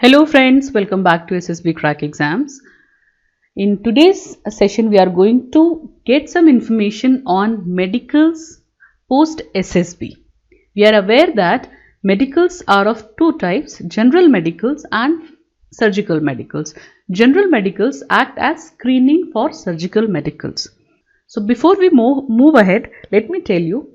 Hello friends, welcome back to SSB Crack Exams. In today's session, we are going to get some information on medicals post SSB. We are aware that medicals are of two types, general medicals and surgical medicals. General medicals act as screening for surgical medicals. So before we move ahead, let me tell you,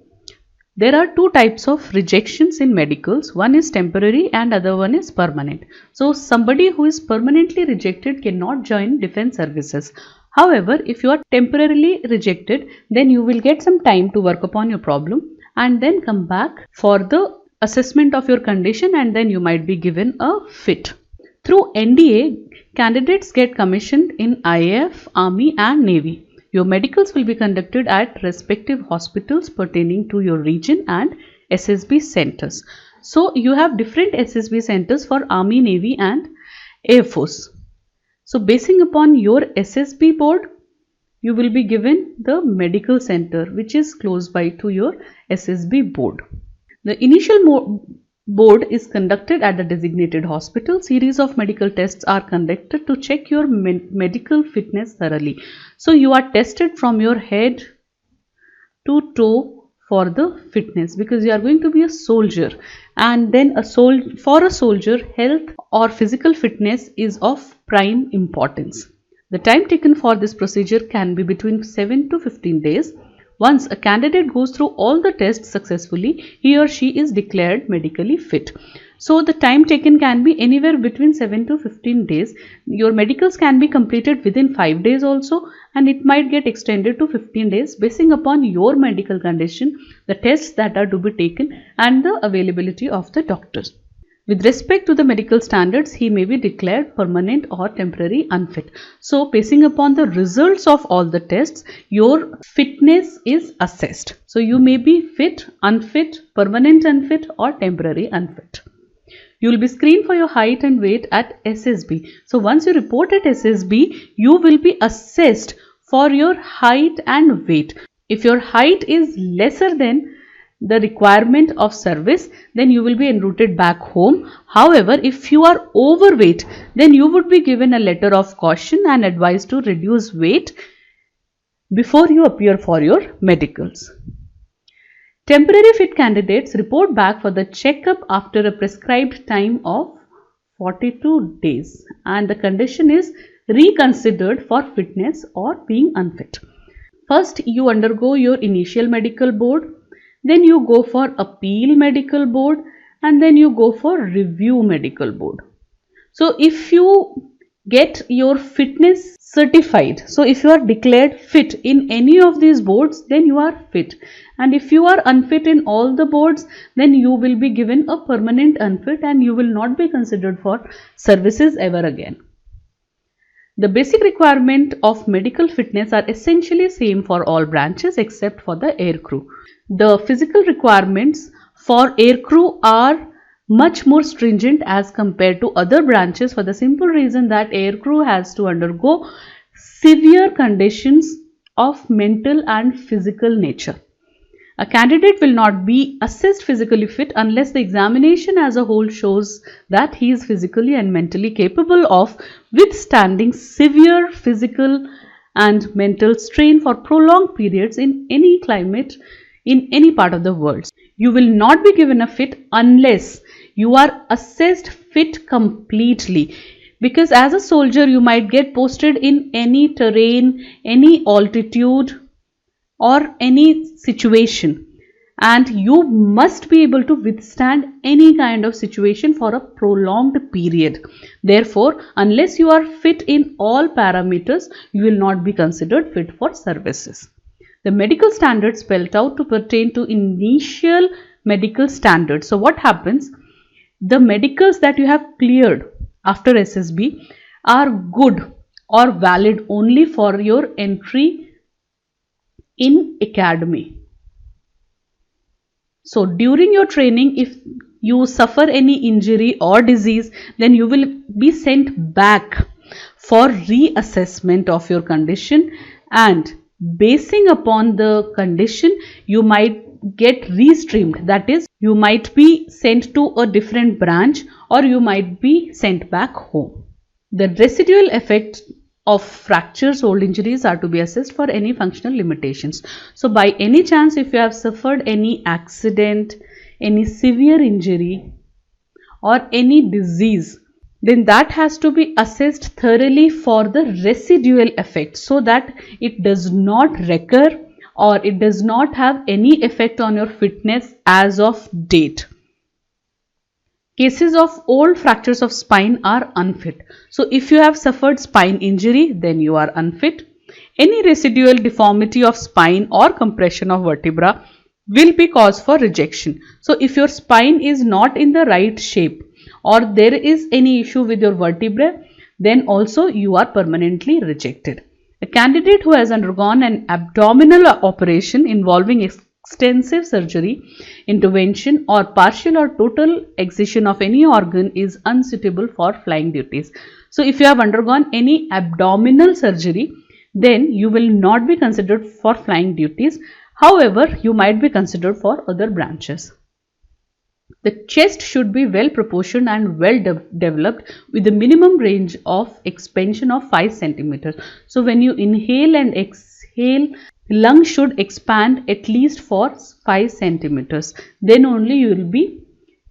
there are two types of rejections in medicals. One is temporary and other one is permanent. So somebody who is permanently rejected cannot join defense services. However, if you are temporarily rejected, then you will get some time to work upon your problem and then come back for the assessment of your condition, and then you might be given a fit. Through NDA, candidates get commissioned in IAF, Army and Navy. Your medicals will be conducted at respective hospitals pertaining to your region and SSB centers. So you have different SSB centers for Army, Navy and Air Force. So basing upon your SSB board, you will be given the medical center which is close by to your SSB board. The initial board is conducted at the designated hospital. Series of medical tests are conducted to check your medical fitness thoroughly. So you are tested from your head to toe for the fitness, because you are going to be a soldier, and then for a soldier, health or physical fitness is of prime importance. The time taken for this procedure can be between 7 to 15 days. Once a candidate goes through all the tests successfully, he or she is declared medically fit. So the time taken can be anywhere between 7 to 15 days. Your medicals can be completed within 5 days also, and it might get extended to 15 days basing upon your medical condition, the tests that are to be taken and the availability of the doctors. With respect to the medical standards, he may be declared permanent or temporary unfit. So basing upon the results of all the tests, your fitness is assessed. So you may be fit, unfit, permanent unfit or temporary unfit. You will be screened for your height and weight at SSB. So once you report at SSB, you will be assessed for your height and weight. If your height is lesser than the requirement of service, then you will be enrouted back home. However, if you are overweight, then you would be given a letter of caution and advised to reduce weight before you appear for your medicals. Temporary fit candidates report back for the checkup after a prescribed time of 42 days, and the condition is reconsidered for fitness or being unfit. First, you undergo your initial medical board, then you go for appeal medical board, and then you go for review medical board. So if you get your fitness certified, so if you are declared fit in any of these boards, then you are fit. And if you are unfit in all the boards, then you will be given a permanent unfit and you will not be considered for services ever again. The basic requirement of medical fitness are essentially same for all branches except for the air crew. The physical requirements for air crew are much more stringent as compared to other branches, for the simple reason that air crew has to undergo severe conditions of mental and physical nature. A candidate will not be assessed physically fit unless the examination as a whole shows that he is physically and mentally capable of withstanding severe physical and mental strain for prolonged periods in any climate in any part of the world. You will not be given a fit unless you are assessed fit completely, because as a soldier you might get posted in any terrain, any altitude or any situation, and you must be able to withstand any kind of situation for a prolonged period. Therefore, unless you are fit in all parameters, you will not be considered fit for services. The medical standards spelled out to pertain to initial medical standards. So what happens? The medicals that you have cleared after SSB are good or valid only for your entry in academy. So during your training, if you suffer any injury or disease, then you will be sent back for reassessment of your condition, and basing upon the condition, you might get restreamed, that is, You might be sent to a different branch or you might be sent back home. The residual effect of fractures, old injuries are to be assessed for any functional limitations. So by any chance, if you have suffered any accident, any severe injury or any disease, then that has to be assessed thoroughly for the residual effect so that it does not recur or it does not have any effect on your fitness as of date. Cases of old fractures of spine are unfit. So if you have suffered spine injury, then you are unfit. Any residual deformity of spine or compression of vertebra will be cause for rejection. So if your spine is not in the right shape or there is any issue with your vertebrae, then also you are permanently rejected. A candidate who has undergone an abdominal operation involving extensive surgery, intervention or partial or total excision of any organ is unsuitable for flying duties. So if you have undergone any abdominal surgery, then you will not be considered for flying duties. However, you might be considered for other branches. The chest should be well proportioned and well developed with a minimum range of expansion of 5 centimeters. So when you inhale and exhale, lungs should expand at least for 5 centimeters. Then only you will be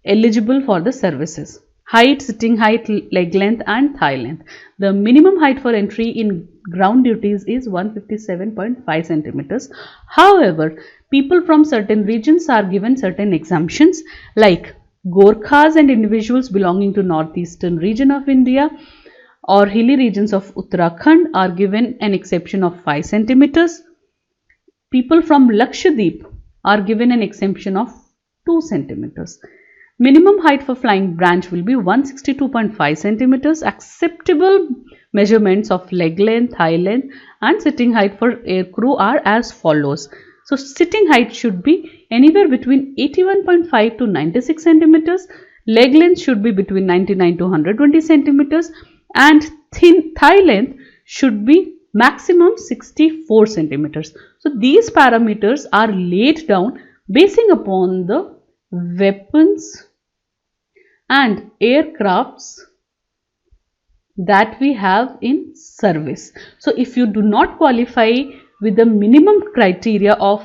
eligible for the services. Height, sitting height, leg length and thigh length. The minimum height for entry in ground duties is 157.5 centimeters. However, people from certain regions are given certain exemptions, like Gorkhas and individuals belonging to northeastern region of India or hilly regions of Uttarakhand are given an exception of 5 centimeters. People from Lakshadweep are given an exemption of 2 centimeters. Minimum height for flying branch will be 162.5 centimeters. Acceptable measurements of leg length, thigh length and sitting height for aircrew are as follows. So sitting height should be anywhere between 81.5 to 96 centimeters. Leg length should be between 99 to 120 centimeters and thigh length should be maximum 64 centimeters. So these parameters are laid down basing upon the weapons and aircrafts that we have in service. So if you do not qualify with the minimum criteria of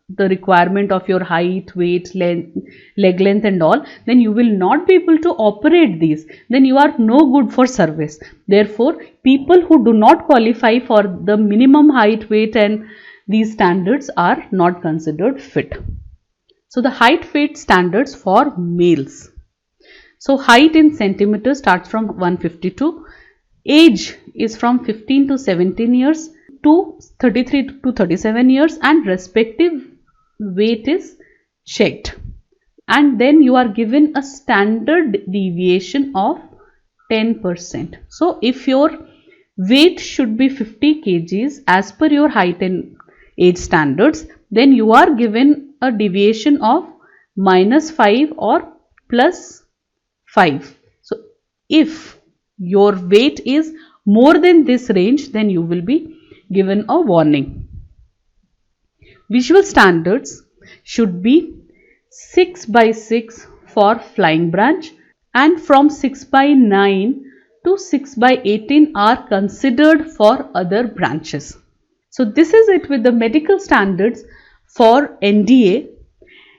the requirement of your height, weight, length, leg length and all, then you will not be able to operate these. Then you are no good for service. Therefore, people who do not qualify for the minimum height, weight and these standards are not considered fit. So the height weight standards for males. So height in centimeters starts from 152. Age is from 15 to 17 years to 33 to 37 years and respective weight is checked. And then you are given a standard deviation of 10%. So if your weight should be 50 kgs as per your height and age standards, then you are given a deviation of -5 or +5. So if your weight is more than this range, then you will be given a warning. Visual standards should be 6 by 6 for flying branch and from 6 by 9 to 6 by 18 are considered for other branches. So this is it with the medical standards for NDA.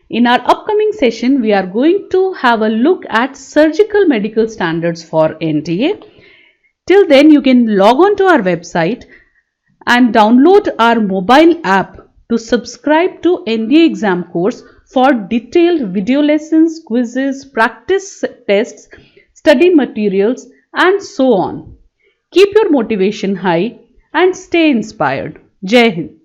In our upcoming session, we are going to have a look at surgical medical standards for NDA. Till then, you can log on to our website and download our mobile app to subscribe to NDA exam course for detailed video lessons, quizzes, practice tests, study materials and so on. Keep your motivation high and stay inspired. Jai Hind.